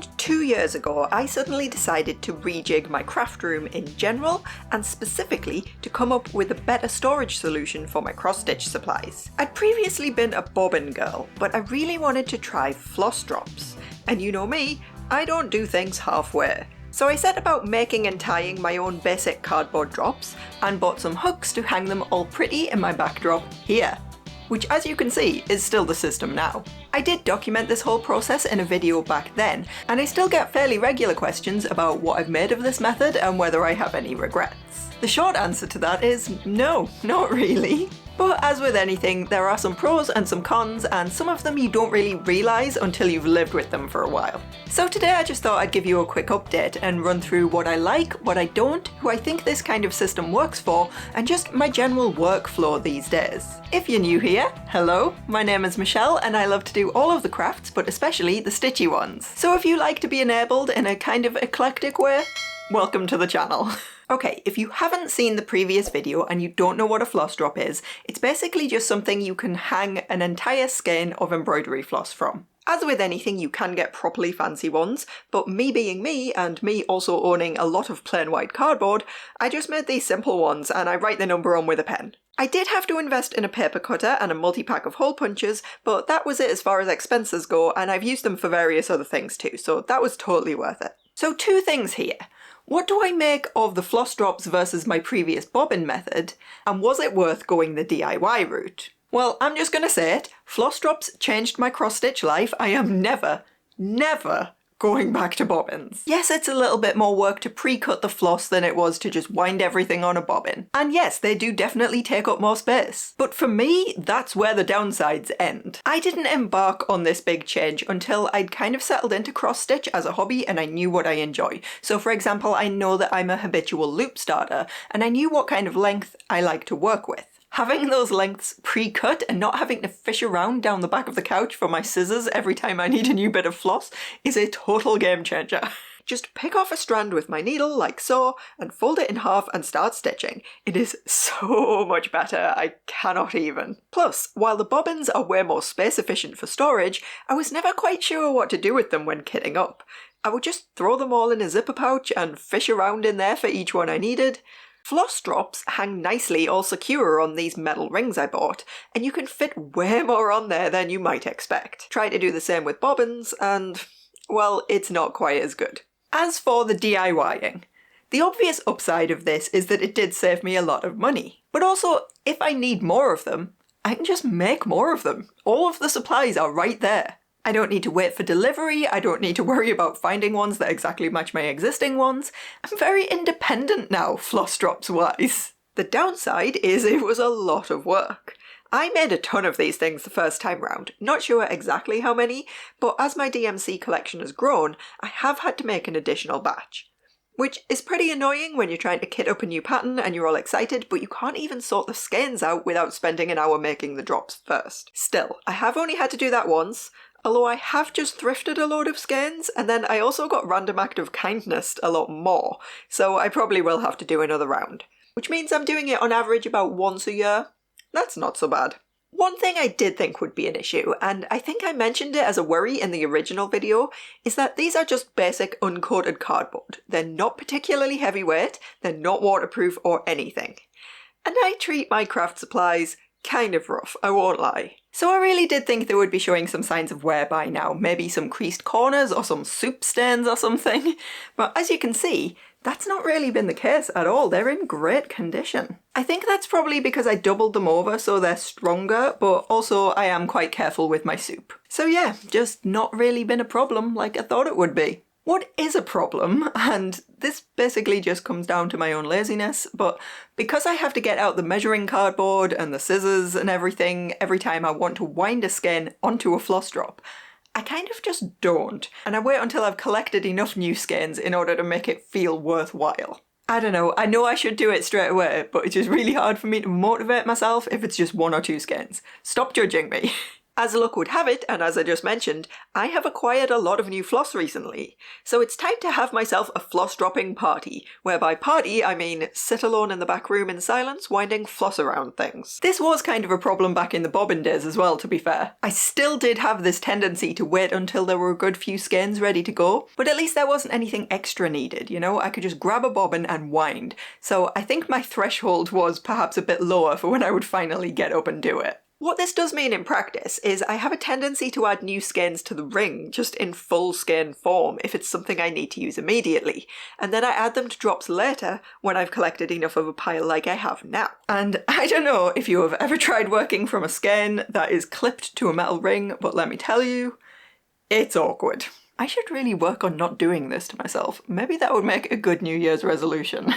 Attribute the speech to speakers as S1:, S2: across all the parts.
S1: Around 2 years ago, I suddenly decided to rejig my craft room in general, and specifically to come up with a better storage solution for my cross-stitch supplies. I'd previously been a bobbin girl, but I really wanted to try floss drops. And you know me, I don't do things halfway. So I set about making and tying my own basic cardboard drops, and bought some hooks to hang them all pretty in my backdrop here, which as you can see is still the system now. I did document this whole process in a video back then, and I still get fairly regular questions about what I've made of this method and whether I have any regrets. The short answer to that is no, not really. But as with anything, there are some pros and some cons, and some of them you don't really realise until you've lived with them for a while. So today I just thought I'd give you a quick update and run through what I like, what I don't, who I think this kind of system works for, and just my general workflow these days. If you're new here, hello, my name is Michelle and I love to do all of the crafts, but especially the stitchy ones. So if you like to be enabled in a kind of eclectic way, welcome to the channel. Okay, if you haven't seen the previous video and you don't know what a floss drop is, it's basically just something you can hang an entire skein of embroidery floss from. As with anything, you can get properly fancy ones, but me being me, and me also owning a lot of plain white cardboard, I just made these simple ones and I write the number on with a pen. I did have to invest in a paper cutter and a multi-pack of hole punches, but that was it as far as expenses go, and I've used them for various other things too, so that was totally worth it. So two things here. What do I make of the floss drops versus my previous bobbin method, and was it worth going the DIY route? Well, I'm just gonna say it, floss drops changed my cross-stitch life. I am never going back to bobbins. Yes, it's a little bit more work to pre-cut the floss than it was to just wind everything on a bobbin. And yes, they do definitely take up more space. But for me, that's where the downsides end. I didn't embark on this big change until I'd kind of settled into cross-stitch as a hobby and I knew what I enjoy. So for example, I know that I'm a habitual loop starter, and I knew what kind of length I like to work with. Having those lengths pre-cut and not having to fish around down the back of the couch for my scissors every time I need a new bit of floss is a total game changer. Just pick off a strand with my needle like so and fold it in half and start stitching. It is so much better, I cannot even. Plus, while the bobbins are way more space efficient for storage, I was never quite sure what to do with them when kitting up. I would just throw them all in a zipper pouch and fish around in there for each one I needed. Floss drops hang nicely all secure on these metal rings I bought, and you can fit way more on there than you might expect. Try to do the same with bobbins and, well, it's not quite as good. As for the DIYing, the obvious upside of this is that it did save me a lot of money. But also, if I need more of them, I can just make more of them. All of the supplies are right there. I don't need to wait for delivery, I don't need to worry about finding ones that exactly match my existing ones. I'm very independent now, floss drops wise. The downside is it was a lot of work. I made a ton of these things the first time round, not sure exactly how many, but as my DMC collection has grown, I have had to make an additional batch. Which is pretty annoying when you're trying to kit up a new pattern and you're all excited, but you can't even sort the skeins out without spending an hour making the drops first. Still, I have only had to do that once, although I have just thrifted a load of skeins, and then I also got random act of kindness a lot more, so I probably will have to do another round. Which means I'm doing it on average about once a year. That's not so bad. One thing I did think would be an issue, and I think I mentioned it as a worry in the original video, is that these are just basic uncoated cardboard. They're not particularly heavyweight, they're not waterproof or anything. And I treat my craft supplies kind of rough, I won't lie. So I really did think they would be showing some signs of wear by now, maybe some creased corners or some soup stains or something. But as you can see, that's not really been the case at all. They're in great condition. I think that's probably because I doubled them over so they're stronger, but also I am quite careful with my soup. So yeah, just not really been a problem like I thought it would be. What is a problem, and this basically just comes down to my own laziness, but because I have to get out the measuring cardboard and the scissors and everything every time I want to wind a skein onto a floss drop, I kind of just don't, and I wait until I've collected enough new skeins in order to make it feel worthwhile. I don't know, I know I should do it straight away, but it's just really hard for me to motivate myself if it's just 1 or 2 skeins. Stop judging me. As luck would have it, and as I just mentioned, I have acquired a lot of new floss recently, so it's time to have myself a floss dropping party, where by party I mean sit alone in the back room in silence winding floss around things. This was kind of a problem back in the bobbin days as well, to be fair. I still did have this tendency to wait until there were a good few skeins ready to go, but at least there wasn't anything extra needed, you know? I could just grab a bobbin and wind, so I think my threshold was perhaps a bit lower for when I would finally get up and do it. What this does mean in practice is I have a tendency to add new skeins to the ring just in full skein form if it's something I need to use immediately, and then I add them to drops later when I've collected enough of a pile like I have now. And I don't know if you have ever tried working from a skein that is clipped to a metal ring, but let me tell you, it's awkward. I should really work on not doing this to myself. Maybe that would make a good New Year's resolution.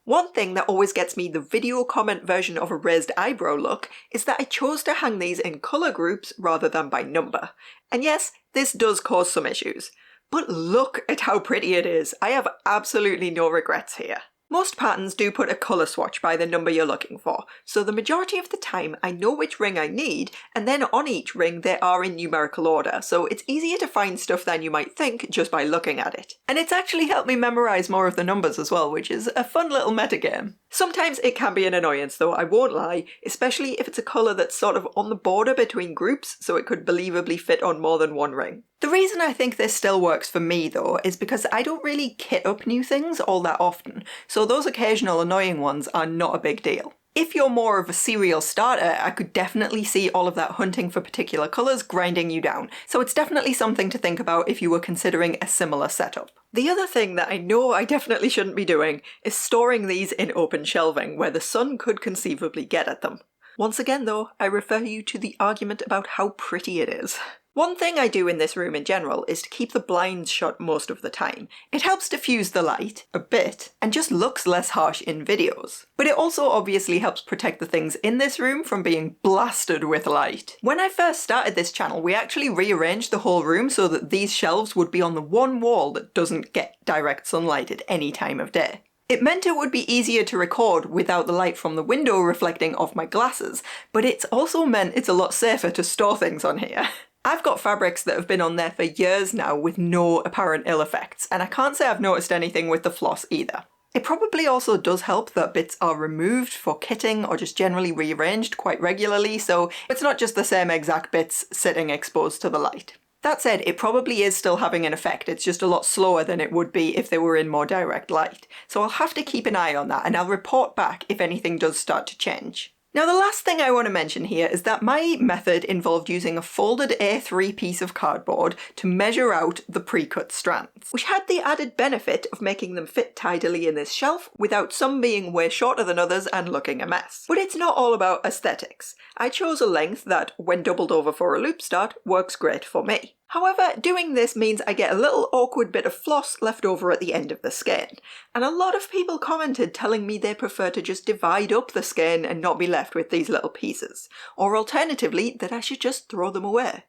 S1: One thing that always gets me the video comment version of a raised eyebrow look is that I chose to hang these in colour groups rather than by number. And yes, this does cause some issues. But look at how pretty it is. I have absolutely no regrets here. Most patterns do put a colour swatch by the number you're looking for, so the majority of the time I know which ring I need, and then on each ring they are in numerical order, so it's easier to find stuff than you might think just by looking at it. And it's actually helped me memorise more of the numbers as well, which is a fun little metagame. Sometimes it can be an annoyance though, I won't lie, especially if it's a colour that's sort of on the border between groups, so it could believably fit on more than one ring. The reason I think this still works for me though is because I don't really kit up new things all that often, so those occasional annoying ones are not a big deal. If you're more of a serial starter, I could definitely see all of that hunting for particular colours grinding you down, so it's definitely something to think about if you were considering a similar setup. The other thing that I know I definitely shouldn't be doing is storing these in open shelving where the sun could conceivably get at them. Once again though, I refer you to the argument about how pretty it is. One thing I do in this room in general is to keep the blinds shut most of the time. It helps diffuse the light a bit and just looks less harsh in videos. But it also obviously helps protect the things in this room from being blasted with light. When I first started this channel, we actually rearranged the whole room so that these shelves would be on the one wall that doesn't get direct sunlight at any time of day. It meant it would be easier to record without the light from the window reflecting off my glasses, but it's also meant it's a lot safer to store things on here. I've got fabrics that have been on there for years now with no apparent ill effects, and I can't say I've noticed anything with the floss either. It probably also does help that bits are removed for kitting or just generally rearranged quite regularly, so it's not just the same exact bits sitting exposed to the light. That said, it probably is still having an effect, it's just a lot slower than it would be if they were in more direct light. So I'll have to keep an eye on that, and I'll report back if anything does start to change. Now the last thing I want to mention here is that my method involved using a folded A3 piece of cardboard to measure out the pre-cut strands, which had the added benefit of making them fit tidily in this shelf without some being way shorter than others and looking a mess. But it's not all about aesthetics. I chose a length that, when doubled over for a loop start, works great for me. However, doing this means I get a little awkward bit of floss left over at the end of the skein, and a lot of people commented telling me they prefer to just divide up the skein and not be left with these little pieces, or alternatively that I should just throw them away.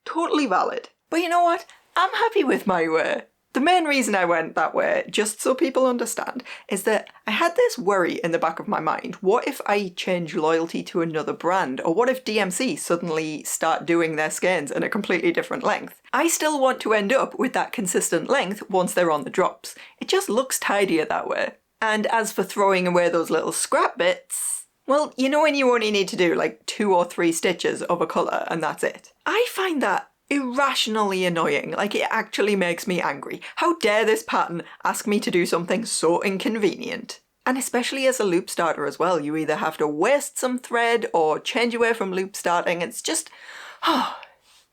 S1: Totally valid. But you know what? I'm happy with my way. The main reason I went that way, just so people understand, is that I had this worry in the back of my mind. What if I change loyalty to another brand? Or what if DMC suddenly start doing their skeins in a completely different length? I still want to end up with that consistent length once they're on the drops. It just looks tidier that way. And as for throwing away those little scrap bits, well, you know when you only need to do like 2 or 3 stitches of a colour and that's it. I find that irrationally annoying, like it actually makes me angry. How dare this pattern ask me to do something so inconvenient? And especially as a loop starter as well, you either have to waste some thread or change away from loop starting. It's just, oh,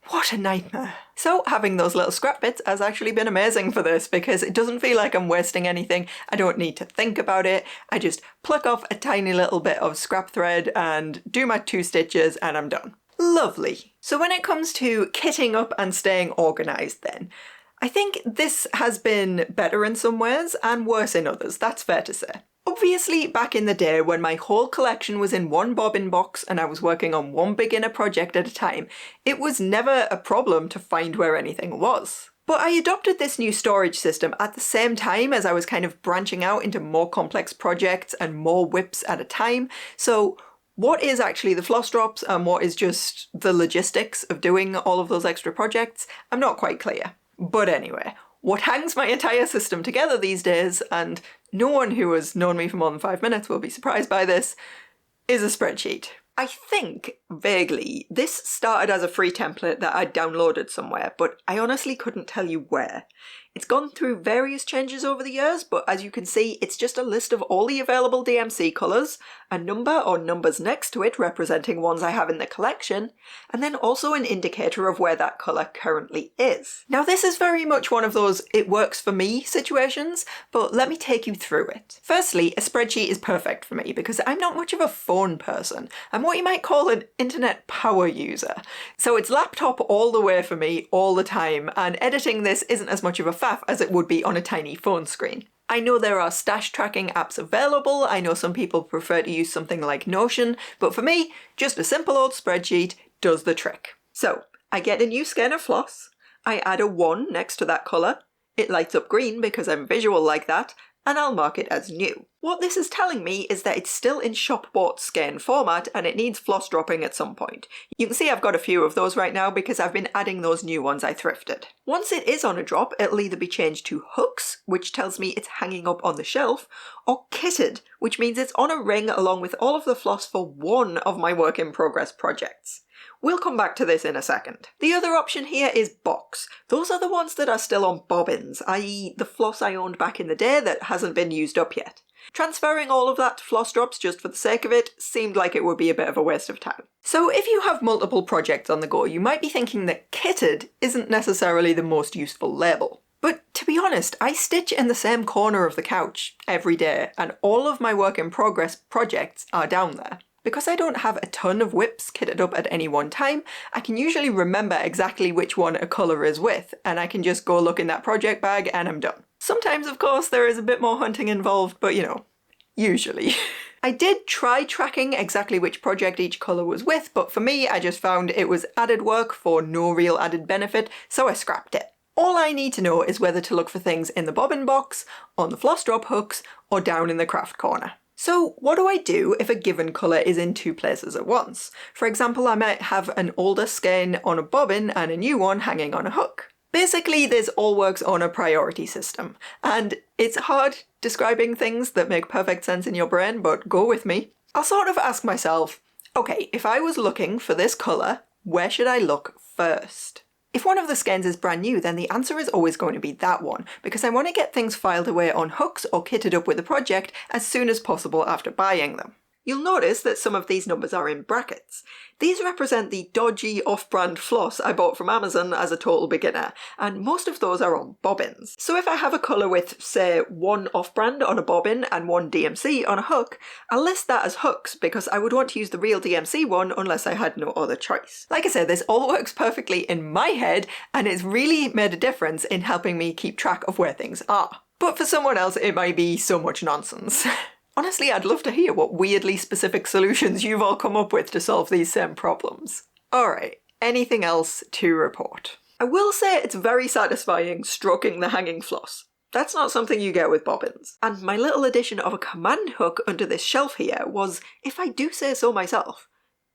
S1: what a nightmare. So having those little scrap bits has actually been amazing for this because it doesn't feel like I'm wasting anything. I don't need to think about it. I just pluck off a tiny little bit of scrap thread and do my 2 stitches and I'm done. Lovely. So when it comes to kitting up and staying organised then, I think this has been better in some ways and worse in others, that's fair to say. Obviously, back in the day when my whole collection was in one bobbin box and I was working on one beginner project at a time, it was never a problem to find where anything was. But I adopted this new storage system at the same time as I was kind of branching out into more complex projects and more whips at a time, so What is actually the floss drops and what is just the logistics of doing all of those extra projects, I'm not quite clear. But anyway, what hangs my entire system together these days, and no one who has known me for more than 5 minutes will be surprised by this, is a spreadsheet. I think, vaguely, this started as a free template that I'd downloaded somewhere, but I honestly couldn't tell you where. It's gone through various changes over the years, but as you can see, it's just a list of all the available DMC colours, a number or numbers next to it representing ones I have in the collection, and then also an indicator of where that colour currently is. Now this is very much one of those it works for me situations, but let me take you through it. Firstly, a spreadsheet is perfect for me because I'm not much of a phone person. I'm what you might call an internet power user. So it's laptop all the way for me all the time, and editing this isn't as much of a faff as it would be on a tiny phone screen. I know there are stash tracking apps available, I know some people prefer to use something like Notion, but for me, just a simple old spreadsheet does the trick. So, I get a new skein of floss, I add a 1 next to that colour, it lights up green because I'm visual like that, and I'll mark it as new. What this is telling me is that it's still in shop-bought skein format and it needs floss dropping at some point. You can see I've got a few of those right now because I've been adding those new ones I thrifted. Once it is on a drop, it'll either be changed to hooks, which tells me it's hanging up on the shelf, or kitted, which means it's on a ring along with all of the floss for one of my work-in-progress projects. We'll come back to this in a second. The other option here is box. Those are the ones that are still on bobbins, i.e. the floss I owned back in the day that hasn't been used up yet. Transferring all of that to floss drops just for the sake of it seemed like it would be a bit of a waste of time. So if you have multiple projects on the go, you might be thinking that kitted isn't necessarily the most useful label. But to be honest, I stitch in the same corner of the couch every day, and all of my work in progress projects are down there. Because I don't have a ton of whips kitted up at any one time, I can usually remember exactly which one a colour is with, and I can just go look in that project bag and I'm done. Sometimes, of course, there is a bit more hunting involved, but you know, usually. I did try tracking exactly which project each colour was with, but for me I just found it was added work for no real added benefit, so I scrapped it. All I need to know is whether to look for things in the bobbin box, on the floss drop hooks, or down in the craft corner. So what do I do if a given colour is in 2 places at once? For example, I might have an older skein on a bobbin and a new one hanging on a hook. Basically, this all works on a priority system, and it's hard describing things that make perfect sense in your brain, but go with me. I'll sort of ask myself, okay, if I was looking for this colour, where should I look first? If one of the skeins is brand new, then the answer is always going to be that one, because I want to get things filed away on hooks or kitted up with the project as soon as possible after buying them. You'll notice that some of these numbers are in brackets. These represent the dodgy off-brand floss I bought from Amazon as a total beginner, and most of those are on bobbins. So if I have a colour with, say, 1 off-brand on a bobbin and 1 DMC on a hook, I'll list that as hooks because I would want to use the real DMC one unless I had no other choice. Like I said, this all works perfectly in my head, and it's really made a difference in helping me keep track of where things are. But for someone else, it might be so much nonsense. Honestly, I'd love to hear what weirdly specific solutions you've all come up with to solve these same problems. Alright, anything else to report? I will say it's very satisfying stroking the hanging floss. That's not something you get with bobbins. And my little addition of a command hook under this shelf here was, if I do say so myself,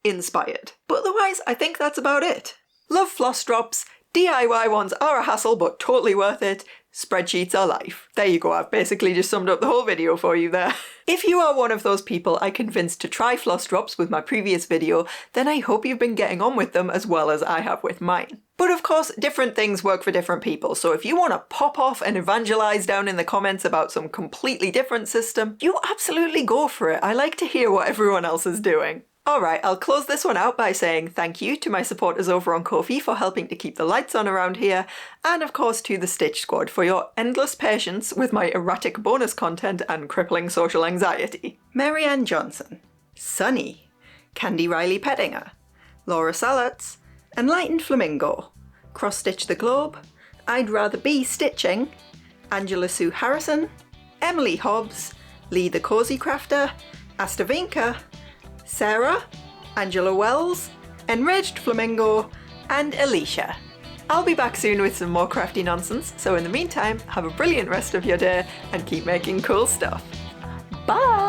S1: inspired. But otherwise, I think that's about it. Love floss drops, DIY ones are a hassle but totally worth it. Spreadsheets are life. There you go, I've basically just summed up the whole video for you there. If you are one of those people I convinced to try floss drops with my previous video, then I hope you've been getting on with them as well as I have with mine. But of course, different things work for different people, so if you want to pop off and evangelize down in the comments about some completely different system, you absolutely go for it. I like to hear what everyone else is doing. Alright, I'll close this one out by saying thank you to my supporters over on Ko-fi for helping to keep the lights on around here, and of course to the Stitch Squad for your endless patience with my erratic bonus content and crippling social anxiety. Marianne Johnson, Sunny, Candy Riley Pettinger, Laura Salats, Enlightened Flamingo, Cross Stitch the Globe, I'd Rather Be Stitching, Angela Sue Harrison, Emily Hobbs, Lee the Cozy Crafter, Astavinka, Sarah, Angela Wells, Enraged Flamingo, and Alicia. I'll be back soon with some more crafty nonsense, so in the meantime, have a brilliant rest of your day and keep making cool stuff. Bye!